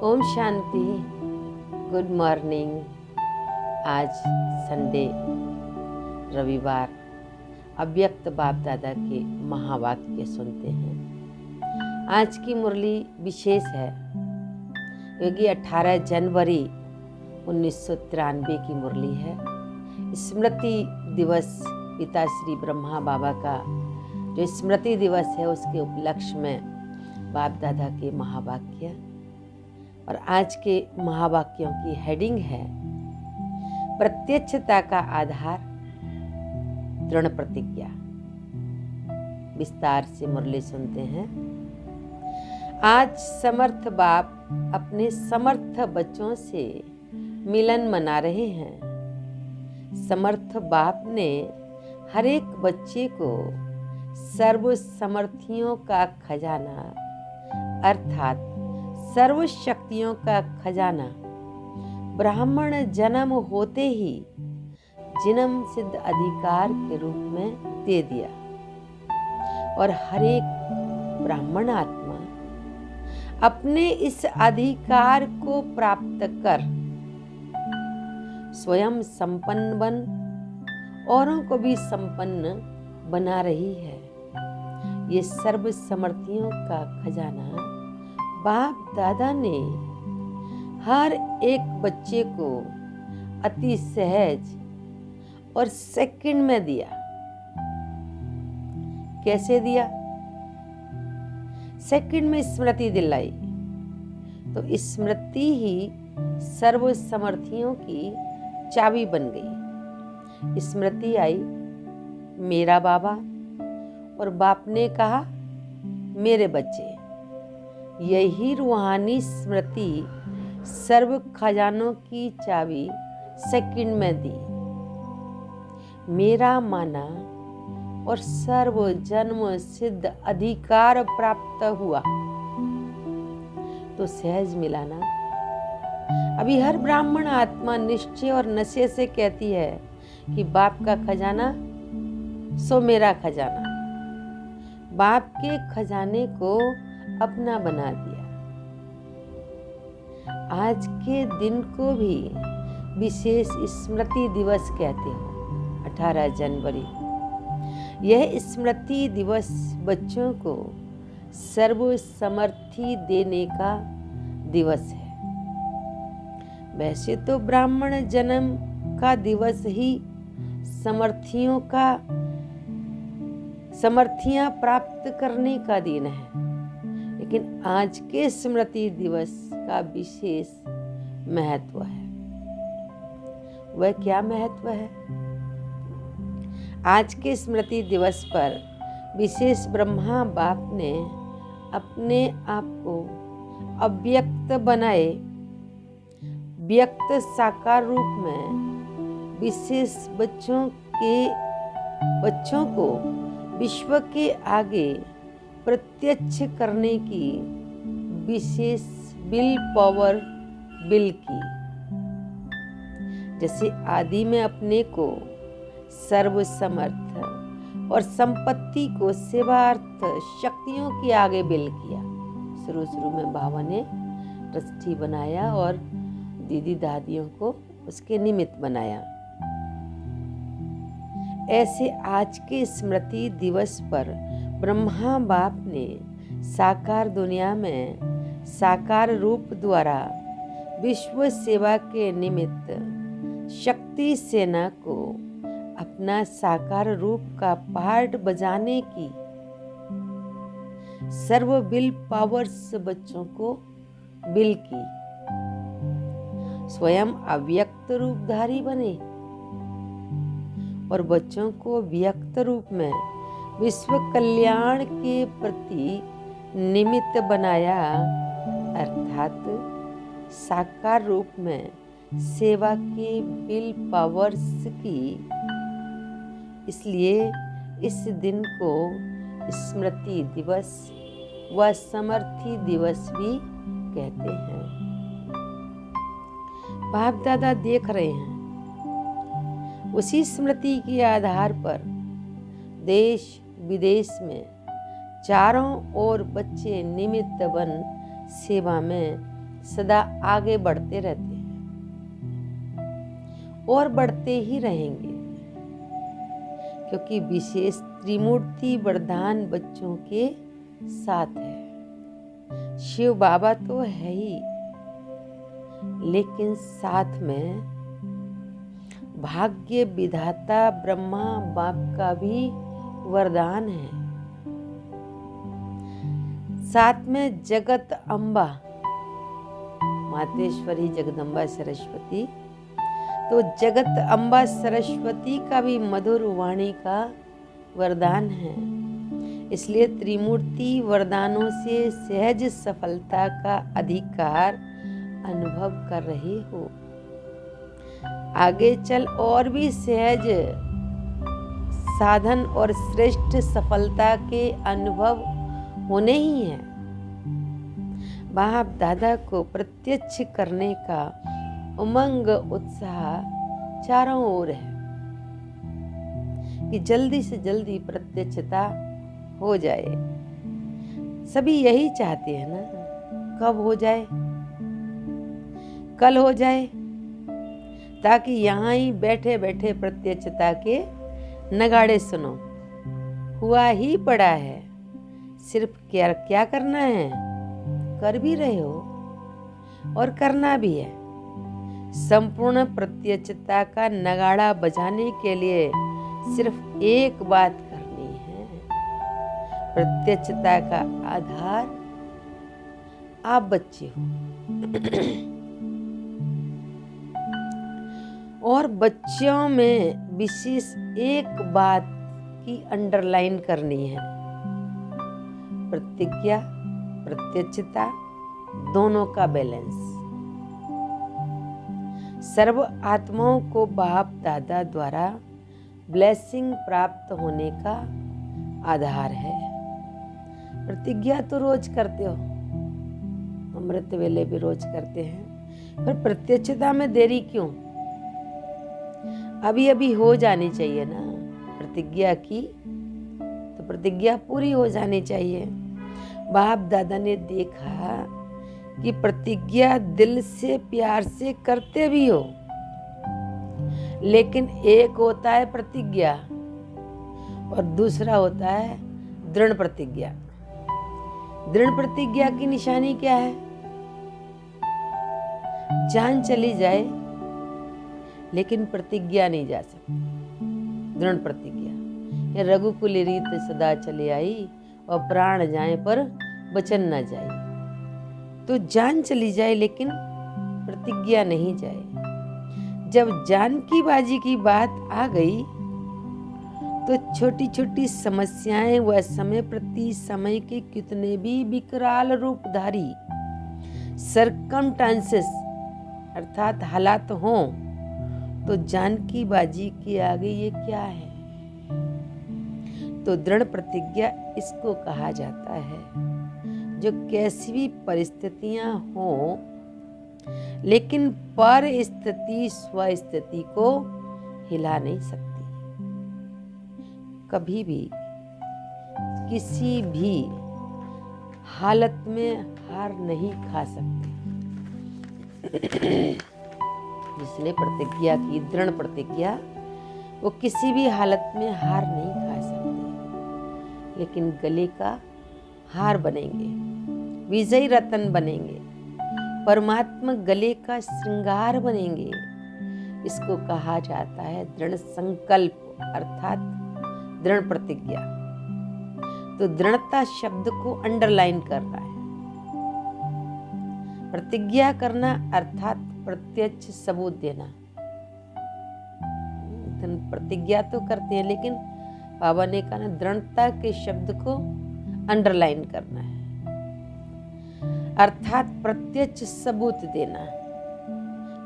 ओम शांति। Good morning. आज Sunday रविवार अव्यक्त बाप दादा के महावाक्य सुनते हैं। आज की मुरली विशेष है क्योंकि 18 जनवरी 1993 की मुरली है। स्मृति दिवस पिता श्री ब्रह्मा बाबा का जो स्मृति दिवस है उसके उपलक्ष्य में बाप दादा के महावाक्य। और आज के महावाक्यों की हेडिंग है प्रत्यक्षता का आधार दृढ़ प्रतिज्ञा। विस्तार से मुरली सुनते हैं। आज समर्थ बाप अपने समर्थ बच्चों से मिलन मना रहे हैं। समर्थ बाप ने हर एक बच्चे को सर्व समर्थियों का खजाना अर्थात सर्व शक्तियों का खजाना ब्राह्मण जन्म होते ही जन्म सिद्ध अधिकार के रूप में दे दिया। और हर एक ब्राह्मण आत्मा अपने इस अधिकार को प्राप्त कर स्वयं संपन्न बन औरों को भी संपन्न बना रही है। ये सर्व समर्थियों का खजाना बाप दादा ने हर एक बच्चे को अति सहज और सेकंड में दिया। कैसे दिया? सेकंड में स्मृति दिलाई। तो स्मृति ही सर्व समर्थियों की चाबी बन गई। स्मृति आई मेरा बाबा और बाप ने कहा मेरे बच्चे। यही रूहानी स्मृति सर्व खजानों की चाबी सेकंड में दी। मेरा माना और सर्व जन्म सिद्ध अधिकार प्राप्त हुआ तो सहज मिलाना। अभी हर ब्राह्मण आत्मा निश्चय और नशे से कहती है कि बाप का खजाना सो मेरा खजाना। बाप के खजाने को अपना बना दिया। आज के दिन को भी विशेष स्मृति दिवस कहते हैं। 18 जनवरी यह स्मृति दिवस बच्चों को सर्व समर्थी देने का दिवस है। वैसे तो ब्राह्मण जन्म का दिवस ही समर्थियां प्राप्त करने का दिन है, लेकिन आज के स्मृति दिवस का विशेष महत्व है। वह क्या महत्व है? आज के स्मृति दिवस पर विशेष ब्रह्मा बाप ने अपने आप को अव्यक्त बनाए व्यक्त साकार रूप में विशेष बच्चों को विश्व के आगे प्रत्यक्ष करने की विशेष विल पावर विल की। जैसे आदि में अपने को सर्व समर्थ और संपत्ति को सेवार्थ शक्तियों के आगे विल किया। शुरू में बाबा ने ट्रस्टी बनाया और दीदी दादियों को उसके निमित्त बनाया। ऐसे आज के स्मृति दिवस पर ब्रह्मा बाप ने साकार दुनिया में साकार रूप द्वारा विश्व सेवा के निमित्त शक्ति सेना को अपना साकार रूप का पार्ट बजाने की सर्व विल पावर्स बच्चों को विल की। स्वयं अव्यक्त रूपधारी बने और बच्चों को व्यक्त रूप में विश्व कल्याण के प्रति निमित्त बनाया, अर्थात साकार रूप में सेवा के विल पावर्स की। इसलिए इस दिन को स्मृति दिवस व समर्थी दिवस भी कहते हैं। बाप दादा देख रहे हैं उसी स्मृति के आधार पर देश विदेश में चारों ओर बच्चे निमित्त बन सेवा में सदा आगे बढ़ते रहते हैं और बढ़ते ही रहेंगे, क्योंकि विशेष त्रिमूर्ति वरदान बच्चों के साथ है। शिव बाबा तो है ही, लेकिन साथ में भाग्य विधाता ब्रह्मा बाप का भी वरदान है। साथ में जगत अम्बा मातेश्वरी जगदम्बा सरस्वती, तो जगत अम्बा सरस्वती का भी मधुर वाणी का वरदान है। इसलिए त्रिमूर्ति वरदानों से सहज सफलता का अधिकार अनुभव कर रहे हो। आगे चल और भी सहज साधन और श्रेष्ठ सफलता के अनुभव होने ही हैं। बाप दादा को प्रत्यक्ष करने का उमंग उत्साह चारों ओर है कि जल्दी से जल्दी प्रत्यक्षता हो जाए। सभी यही चाहते हैं ना, कब हो जाए, कल हो जाए, ताकि यहाँ ही बैठे बैठे प्रत्यक्षता के नगाड़े सुनो। हुआ ही पड़ा है, सिर्फ क्या क्या करना है, कर भी रहे हो और करना भी है। संपूर्ण प्रत्यक्षता का नगाड़ा बजाने के लिए सिर्फ एक बात करनी है। प्रत्यक्षता का आधार आप बच्चे हो और बच्चों में विशेष एक बात की अंडरलाइन करनी है। प्रतिज्ञा प्रत्यक्षता दोनों का बैलेंस सर्व आत्माओं को बाप दादा द्वारा ब्लेसिंग प्राप्त होने का आधार है। प्रतिज्ञा तो रोज करते हो, अमृत वेले भी रोज करते हैं, पर प्रत्यक्षता में देरी क्यों? अभी अभी हो जानी चाहिए ना प्रतिज्ञा की, तो प्रतिज्ञा पूरी हो जानी चाहिए। बाप दादा ने देखा कि प्रतिज्ञा दिल से प्यार से करते भी हो, लेकिन एक होता है प्रतिज्ञा और दूसरा होता है दृढ़ प्रतिज्ञा। दृढ़ प्रतिज्ञा की निशानी क्या है? जान चली जाए लेकिन प्रतिज्ञा नहीं जा सकती। दृढ़ प्रतिज्ञा या रघुकुल रीत सदा चली आई और प्राण जाए पर वचन न जाए। तो जान चली जाए लेकिन प्रतिज्ञा नहीं जाए। जब जान की बाजी की बात आ गई तो छोटी छोटी समस्याएं व समय प्रति समय के कितने भी विकराल रूपधारी सरकमस्टांसेस अर्थात हालात हों, तो जान की बाजी के आगे ये क्या है? तो दृढ़ प्रतिज्ञा इसको कहा जाता है, जो कैसी भी परिस्थितियां हों लेकिन परिस्थिति स्वस्थिति को हिला नहीं सकती। कभी भी किसी भी हालत में हार नहीं खा सकती। जिसने प्रतिज्ञा की दृढ़ प्रतिज्ञा, वो किसी भी हालत में हार नहीं खा सकते, लेकिन गले का हार बनेंगे, विजयी रतन बनेंगे, परमात्मा गले का श्रृंगार बनेंगे। इसको कहा जाता है दृढ़ संकल्प अर्थात दृढ़ प्रतिज्ञा। तो दृढ़ता शब्द को अंडरलाइन करना है। प्रतिज्ञा करना अर्थात प्रत्यक्ष सबूत देना। प्रतिज्ञा तो करते हैं, लेकिन बाबा ने कहा ना दृढ़ता के शब्द को अंडरलाइन करना है, अर्थात प्रत्यक्ष सबूत देना।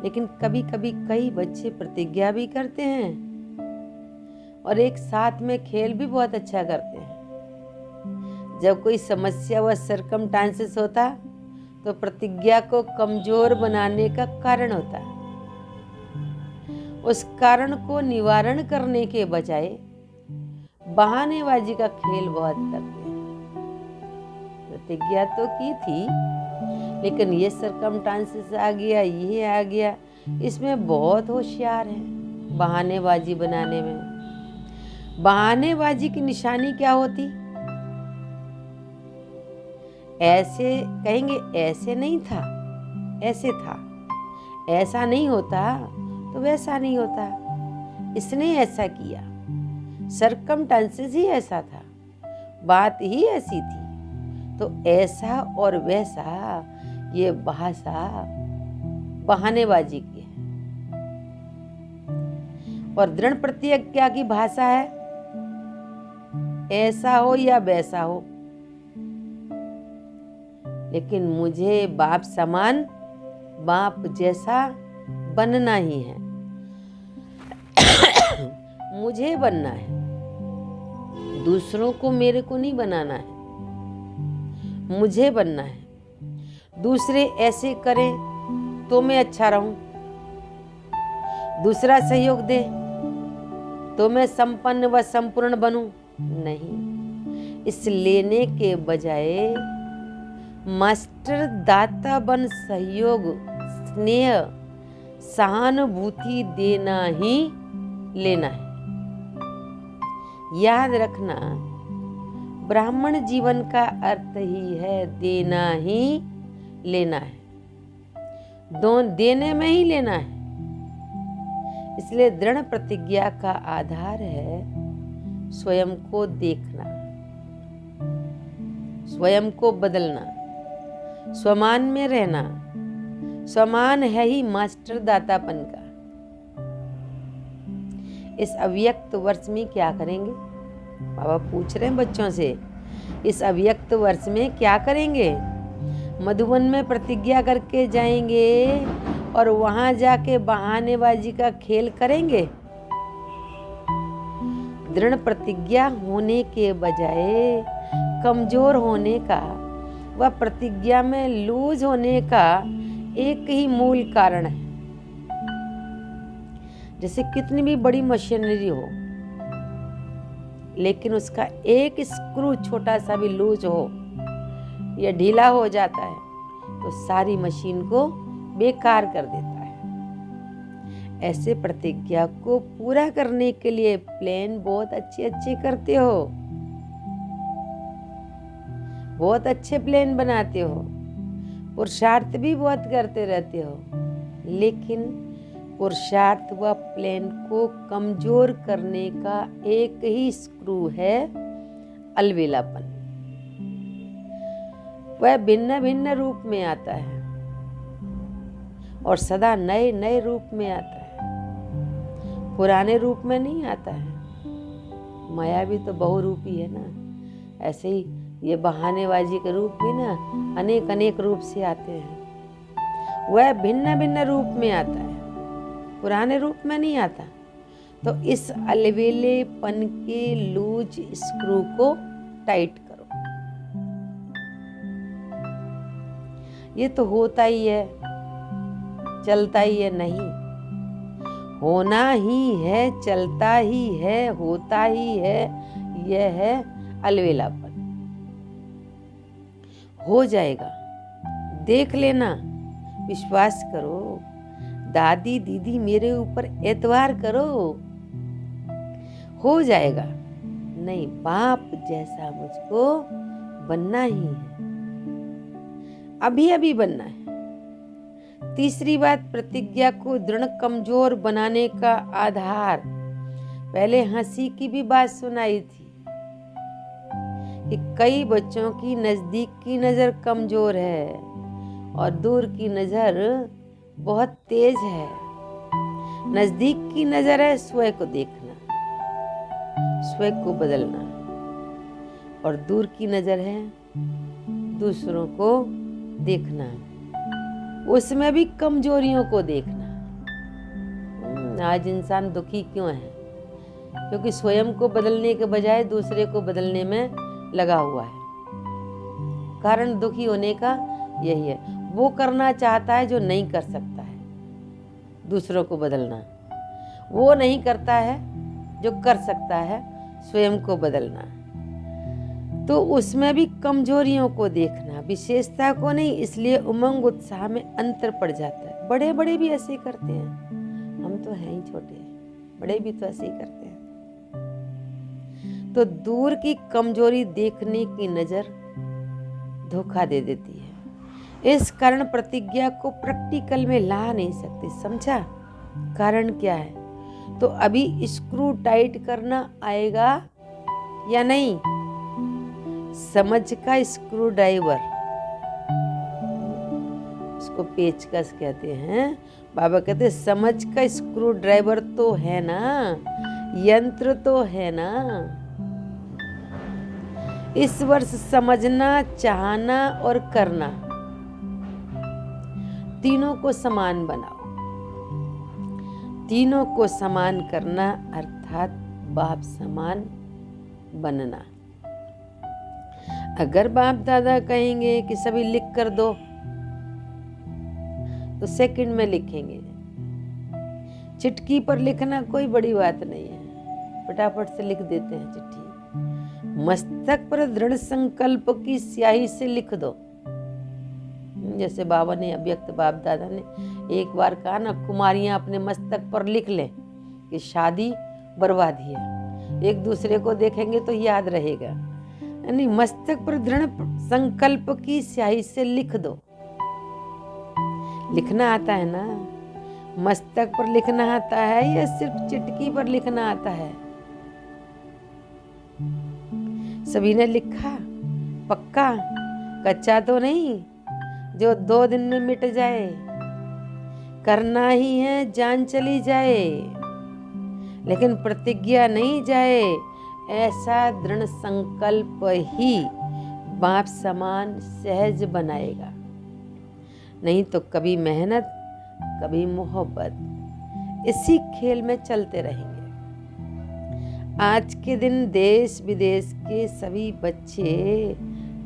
लेकिन कभी कभी कई बच्चे प्रतिज्ञा भी करते हैं और एक साथ में खेल भी बहुत अच्छा करते हैं। जब कोई समस्या व सरकमस्टांसेस होता तो प्रतिज्ञा को कमजोर बनाने का कारण होता है। उस कारण को निवारण करने के बजाय बहानेबाजी का खेल बहुत करते हैं। प्रतिज्ञा तो की थी, लेकिन ये सरकमस्टांसेस आ गया, ये आ गया, इसमें बहुत होशियार है बहानेबाजी बनाने में। बहानेबाजी की निशानी क्या होती? ऐसे कहेंगे, ऐसे नहीं था, ऐसे था, ऐसा नहीं होता तो वैसा नहीं होता, इसने ऐसा किया, सरकमस्टांसेस ही ऐसा था, बात ही ऐसी थी। तो ऐसा और वैसा, ये भाषा बहानेबाजी की है। और दृढ़ प्रतिज्ञा की भाषा है, ऐसा हो या वैसा हो, लेकिन मुझे बाप समान, बाप जैसा बनना ही है। मुझे बनना है, दूसरों को मेरे को नहीं बनाना है, मुझे बनना है। दूसरे ऐसे करें तो मैं अच्छा रहूं, दूसरा सहयोग दे तो मैं संपन्न व संपूर्ण बनूं, नहीं। इस लेने के बजाय मास्टर दाता बन सहयोग, स्नेह, सहानुभूति देना ही लेना है। याद रखना, ब्राह्मण जीवन का अर्थ ही है देना ही लेना है, देने में ही लेना है। इसलिए दृढ़ प्रतिज्ञा का आधार है स्वयं को देखना, स्वयं को बदलना, स्वमान में रहना। स्वमान है ही मास्टर दातापन का। इस अव्यक्त वर्ष में क्या करेंगे? बाबा पूछ रहे हैं बच्चों से, इस अव्यक्त वर्ष में क्या करेंगे? मधुबन में प्रतिज्ञा करके जाएंगे और वहां जाके बहानेबाजी का खेल करेंगे? दृढ़ प्रतिज्ञा होने के बजाय कमजोर होने का व प्रतिज्ञा में लूज होने का एक ही मूल कारण है। जैसे कितनी भी बड़ी मशीनरी हो, लेकिन उसका एक स्क्रू छोटा सा भी लूज हो या ढीला हो जाता है तो सारी मशीन को बेकार कर देता है। ऐसे प्रतिज्ञा को पूरा करने के लिए प्लान बहुत अच्छे करते हो, बहुत अच्छे प्लान बनाते हो, पुरुषार्थ भी बहुत करते रहते हो, लेकिन पुरुषार्थ व प्लान को कमजोर करने का एक ही स्क्रू है अलबेलापन। वह भिन्न भिन्न रूप में आता है और सदा नए नए रूप में आता है, पुराने रूप में नहीं आता है। माया भी तो बहुरूपी है ना, ऐसे ही ये बहानेबाजी के रूप भी ना अनेक अनेक रूप से आते हैं। वह भिन्न भिन्न रूप में आता है, पुराने रूप में नहीं आता। तो इस अलबेलेपन के लूज स्क्रू को टाइट करो। ये तो होता ही है, चलता ही है, नहीं, होना ही है, चलता ही है, होता ही है। यह है अलबेलापन। हो जाएगा, देख लेना, विश्वास करो। दादी दीदी मेरे ऊपर एतवार करो, हो जाएगा। नहीं, बाप जैसा मुझको बनना ही है, अभी अभी बनना है। तीसरी बात, प्रतिज्ञा को दृढ़ कमजोर बनाने का आधार, पहले हंसी की भी बात सुनाई थी कि कई बच्चों की नजदीक की नजर कमजोर है और दूर की नजर बहुत तेज है। नजदीक की नजर है स्वयं को देखना, स्वयं को बदलना, और दूर की नजर है दूसरों को देखना, उसमें भी कमजोरियों को देखना। आज इंसान दुखी क्यों है? क्योंकि स्वयं को बदलने के बजाय दूसरे को बदलने में लगा हुआ है। कारण दुखी होने का यही है, वो करना चाहता है जो नहीं कर सकता है, दूसरों को बदलना। वो नहीं करता है जो कर सकता है, स्वयं को बदलना। तो उसमें भी कमजोरियों को देखना, विशेषता को नहीं। इसलिए उमंग उत्साह में अंतर पड़ जाता है। बड़े बड़े भी ऐसे ही करते हैं, हम तो हैं ही छोटे, बड़े भी तो ऐसे ही करते हैं। तो दूर की कमजोरी देखने की नजर धोखा दे देती है। इस कारण प्रतिज्ञा को प्रैक्टिकल में ला नहीं सकते। समझा? कारण क्या है? तो अभी स्क्रू टाइट करना आएगा या नहीं? समझ का स्क्रू ड्राइवर, उसको पेचकस कहते हैं। बाबा कहते हैं समझ का स्क्रू ड्राइवर तो है ना, यंत्र तो है ना। इस वर्ष समझना, चाहना और करना, तीनों को समान बनाओ। तीनों को समान करना अर्थात बाप समान बनना। अगर बाप दादा कहेंगे कि सभी लिख कर दो, तो सेकंड में लिखेंगे। चिट्ठी पर लिखना कोई बड़ी बात नहीं है, फटाफट से लिख देते हैं चिट्ठी। मस्तक पर दृढ़ संकल्प की स्याही से लिख दो। जैसे बाबा ने, अव्यक्त बाप दादा ने एक बार कहा ना, कुमारियां अपने मस्तक पर लिख लें कि शादी बर्बादी है। एक दूसरे को देखेंगे तो याद रहेगा। यानी मस्तक पर दृढ़ संकल्प की स्याही से लिख दो। लिखना आता है ना? मस्तक पर लिखना आता है या सिर्फ चिटकी पर लिखना आता है? सभी ने लिखा? पक्का? कच्चा तो नहीं जो 2 दिन में मिट जाए? करना ही है, जान चली जाए, लेकिन प्रतिज्ञा नहीं जाए। ऐसा दृढ़ संकल्प ही बाप समान सहज बनाएगा। नहीं तो कभी मेहनत, कभी मोहब्बत, इसी खेल में चलते रहेंगे। आज के दिन देश विदेश के सभी बच्चे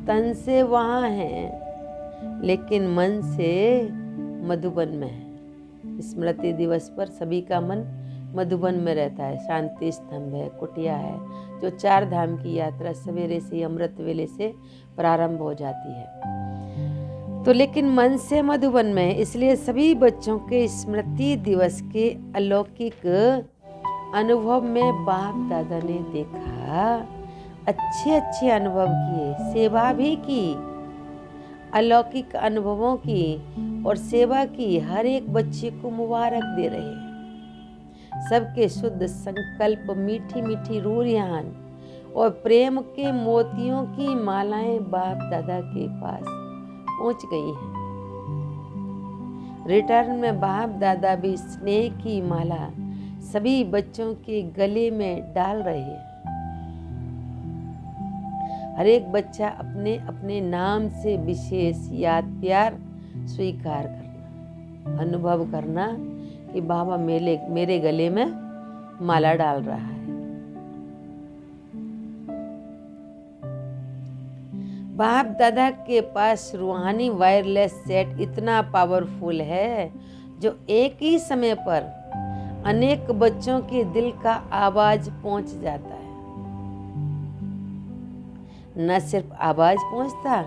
तन से वहाँ हैं, लेकिन मन से मधुबन में है। स्मृति दिवस पर सभी का मन मधुबन में रहता है। शांति स्तंभ है, कुटिया है, जो 4 धाम की यात्रा सवेरे से अमृत वेले से प्रारंभ हो जाती है। तो लेकिन मन से मधुबन में है। इसलिए सभी बच्चों के स्मृति दिवस के अलौकिक अनुभव में बाप दादा ने देखा, अच्छे अच्छे अनुभव किए, सेवा भी की, अलौकिक अनुभवों की और सेवा की। हर एक बच्चे को मुबारक दे रहे हैं। सबके शुद्ध संकल्प, मीठी मीठी रूरियान और प्रेम के मोतियों की मालाएं बाप दादा के पास पहुंच गई हैं। रिटर्न में बाप दादा भी स्नेह की माला सभी बच्चों के गले में डाल रहे हैं। हर एक बच्चा अपने अपने नाम से विशेष याद प्यार स्वीकार करना, अनुभव करना कि बाबा मेरे गले में माला डाल रहा है। बाप दादा के पास रूहानी वायरलेस सेट इतना पावरफुल है जो एक ही समय पर अनेक बच्चों के दिल का आवाज पहुंच जाता है। न सिर्फ आवाज पहुंचता,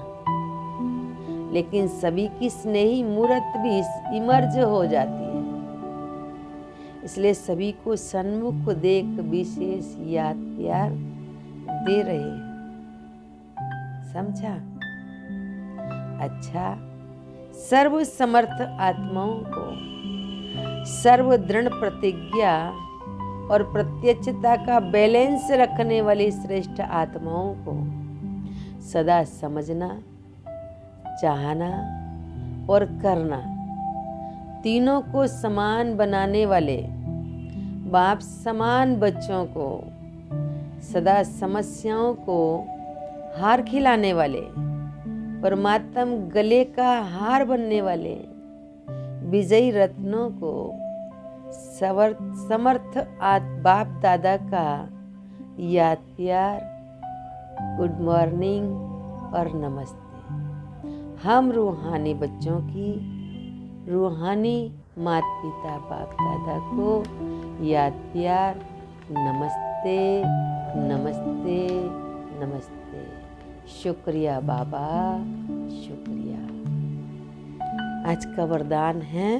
लेकिन सभी की स्नेही मूर्त भी इमर्ज हो जाती है। इसलिए सभी को सन्मुख देख विशेष याद प्यार दे रहे हैं। समझा? अच्छा, सर्व समर्थ आत्माओं को सर्व दृढ़ प्रतिज्ञा और प्रत्यक्षता का बैलेंस रखने वाली श्रेष्ठ आत्माओं को सदा समझना, चाहना और करना, तीनों को समान बनाने वाले बाप समान बच्चों को सदा समस्याओं को हार खिलाने वाले, परमात्म गले का हार बनने वाले विजयी रत्नों को समर्थ बाप दादा का याद प्यार, गुड मॉर्निंग और नमस्ते। हम रूहानी बच्चों की रूहानी माता पिता बाप दादा को याद प्यार, नमस्ते नमस्ते नमस्ते। शुक्रिया बाबा, शुक्रिया। आज का वरदान है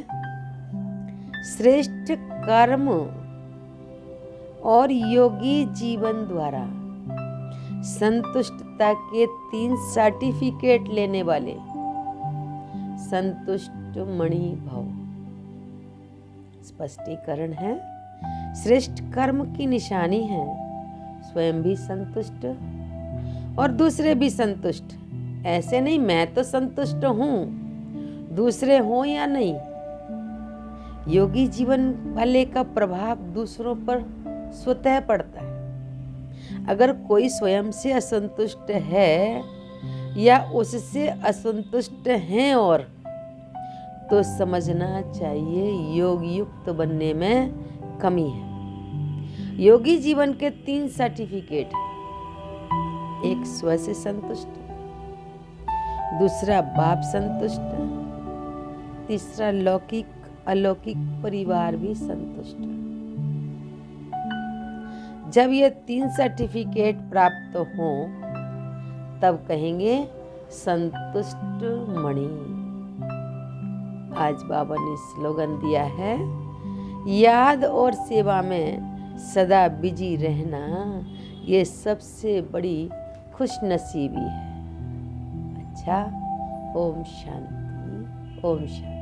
श्रेष्ठ कर्म और योगी जीवन द्वारा संतुष्टता के 3 सर्टिफिकेट लेने वाले संतुष्ट मणि भव। स्पष्टीकरण है, श्रेष्ठ कर्म की निशानी है स्वयं भी संतुष्ट और दूसरे भी संतुष्ट। ऐसे नहीं मैं तो संतुष्ट हूं, दूसरे हो या नहीं। योगी जीवन वाले का प्रभाव दूसरों पर स्वतः पड़ता है। अगर कोई स्वयं से असंतुष्ट है या उससे असंतुष्ट हैं और तो समझना चाहिए योग युक्त बनने में कमी है। योगी जीवन के 3 सर्टिफिकेट, एक स्व से संतुष्ट, दूसरा बाप संतुष्ट, तीसरा लौकिक अलौकिक परिवार भी संतुष्ट। जब ये 3 सर्टिफिकेट प्राप्त हो तब कहेंगे संतुष्ट मणि। आज बाबा ने स्लोगन दिया है, याद और सेवा में सदा बिजी रहना ये सबसे बड़ी खुशनसीबी है। अच्छा, ओम शांति, ओम शांति।